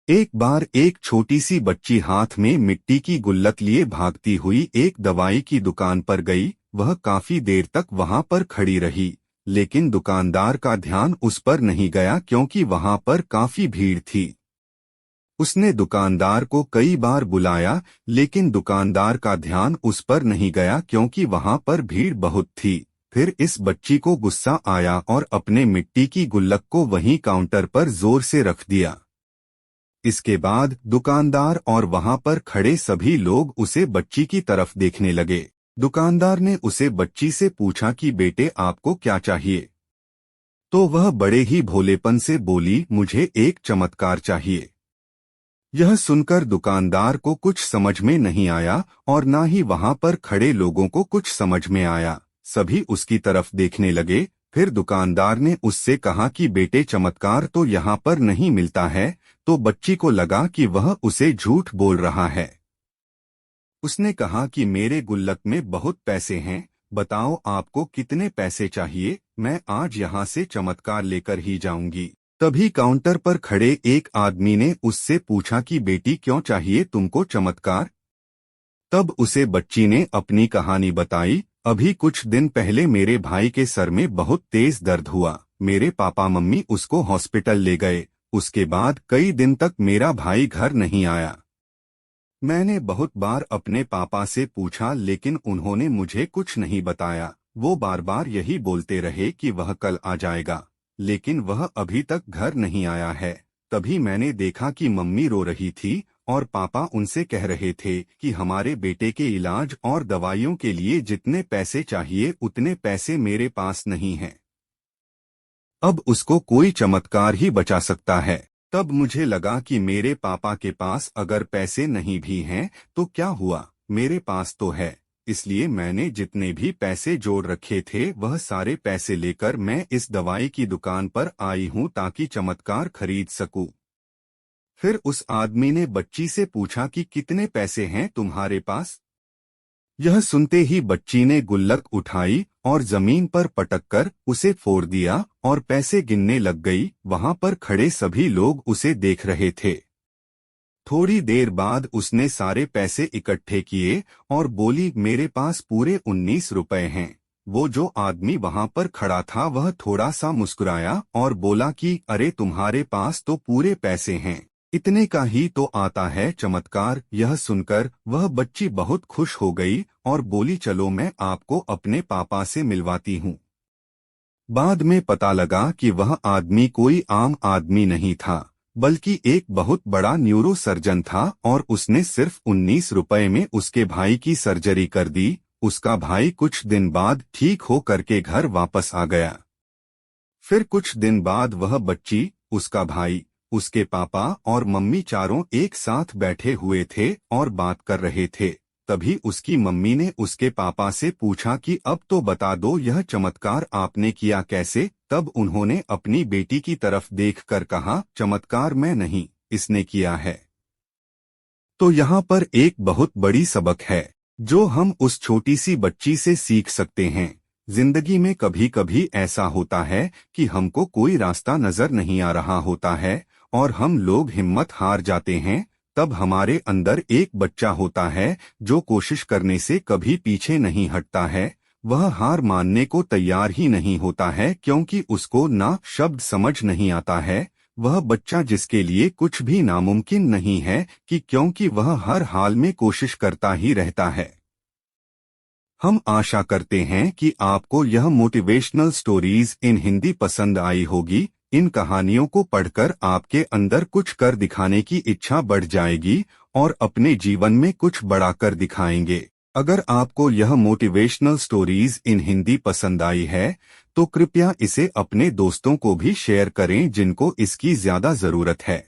एक बार एक छोटी सी बच्ची हाथ में मिट्टी की गुल्लक लिए भागती हुई एक दवाई की दुकान पर गई। वह काफी देर तक वहां पर खड़ी रही, लेकिन दुकानदार का ध्यान उस पर नहीं गया क्योंकि वहां पर काफी भीड़ थी। उसने दुकानदार को कई बार बुलाया, लेकिन दुकानदार का ध्यान उस पर नहीं गया क्योंकि वहां पर भीड़ बहुत थी। फिर इस बच्ची को गुस्सा आया और अपने मिट्टी की गुल्लक को वहीं काउंटर पर जोर से रख दिया। इसके बाद दुकानदार और वहां पर खड़े सभी लोग उसे बच्ची की तरफ देखने लगे। दुकानदार ने उसे बच्ची से पूछा कि बेटे आपको क्या चाहिए? तो वह बड़े ही भोलेपन से बोली, मुझे एक चमत्कार चाहिए। यह सुनकर दुकानदार को कुछ समझ में नहीं आया और ना ही वहां पर खड़े लोगों को कुछ समझ में आया। सभी उसकी तरफ देखने लगे। फिर दुकानदार ने उससे कहा कि बेटे चमत्कार तो यहाँ पर नहीं मिलता है। तो बच्ची को लगा कि वह उसे झूठ बोल रहा है। उसने कहा कि मेरे गुल्लक में बहुत पैसे हैं, बताओ आपको कितने पैसे चाहिए, मैं आज यहाँ से चमत्कार लेकर ही जाऊंगी। तभी काउंटर पर खड़े एक आदमी ने उससे पूछा कि बेटी क्यों चाहिए तुमको चमत्कार? तब उसे बच्ची ने अपनी कहानी बताई। अभी कुछ दिन पहले मेरे भाई के सर में बहुत तेज दर्द हुआ। मेरे पापा मम्मी उसको हॉस्पिटल ले गए। उसके बाद कई दिन तक मेरा भाई घर नहीं आया। मैंने बहुत बार अपने पापा से पूछा, लेकिन उन्होंने मुझे कुछ नहीं बताया। वो बार बार यही बोलते रहे कि वह कल आ जाएगा, लेकिन वह अभी तक घर नहीं आया है। तभी मैंने देखा कि मम्मी रो रही थी और पापा उनसे कह रहे थे कि हमारे बेटे के इलाज और दवाइयों के लिए जितने पैसे चाहिए उतने पैसे मेरे पास नहीं हैं। अब उसको कोई चमत्कार ही बचा सकता है। तब मुझे लगा कि मेरे पापा के पास अगर पैसे नहीं भी हैं तो क्या हुआ, मेरे पास तो है। इसलिए मैंने जितने भी पैसे जोड़ रखे थे वह सारे पैसे लेकर मैं इस दवाई की दुकान पर आई हूँ ताकि चमत्कार खरीद सकूं। फिर उस आदमी ने बच्ची से पूछा कि कितने पैसे हैं तुम्हारे पास? यह सुनते ही बच्ची ने गुल्लक उठाई और जमीन पर पटककर उसे फोड़ दिया और पैसे गिनने लग गई। वहां पर खड़े सभी लोग उसे देख रहे थे। थोड़ी देर बाद उसने सारे पैसे इकट्ठे किए और बोली, मेरे पास पूरे 19 रुपए हैं। वो जो आदमी वहां पर खड़ा था वह थोड़ा सा मुस्कुराया और बोला कि अरे तुम्हारे पास तो पूरे पैसे हैं, इतने का ही तो आता है चमत्कार। यह सुनकर वह बच्ची बहुत खुश हो गई और बोली, चलो मैं आपको अपने पापा से मिलवाती हूँ। बाद में पता लगा कि वह आदमी कोई आम आदमी नहीं था, बल्कि एक बहुत बड़ा न्यूरो सर्जन था और उसने सिर्फ 19 रुपए में उसके भाई की सर्जरी कर दी। उसका भाई कुछ दिन बाद ठीक हो करके घर वापस आ गया। फिर कुछ दिन बाद वह बच्ची, उसका भाई, उसके पापा और मम्मी चारों एक साथ बैठे हुए थे और बात कर रहे थे। तभी उसकी मम्मी ने उसके पापा से पूछा कि अब तो बता दो यह चमत्कार आपने किया कैसे? तब उन्होंने अपनी बेटी की तरफ देखकर कहा, चमत्कार मैं नहीं, इसने किया है। तो यहाँ पर एक बहुत बड़ी सबक है जो हम उस छोटी सी बच्ची से सीख सकते हैं। जिंदगी में कभी कभी ऐसा होता है कि हमको कोई रास्ता नजर नहीं आ रहा होता है और हम लोग हिम्मत हार जाते हैं। तब हमारे अंदर एक बच्चा होता है जो कोशिश करने से कभी पीछे नहीं हटता है। वह हार मानने को तैयार ही नहीं होता है क्योंकि उसको ना शब्द समझ नहीं आता है। वह बच्चा जिसके लिए कुछ भी नामुमकिन नहीं है कि क्योंकि वह हर हाल में कोशिश करता ही रहता है। हम आशा करते हैं कि आपको यह मोटिवेशनल स्टोरीज इन हिंदी पसंद आई होगी। इन कहानियों को पढ़कर आपके अंदर कुछ कर दिखाने की इच्छा बढ़ जाएगी और अपने जीवन में कुछ बड़ा कर दिखाएंगे। अगर आपको यह मोटिवेशनल स्टोरीज इन हिंदी पसंद आई है तो कृपया इसे अपने दोस्तों को भी शेयर करें जिनको इसकी ज्यादा जरूरत है।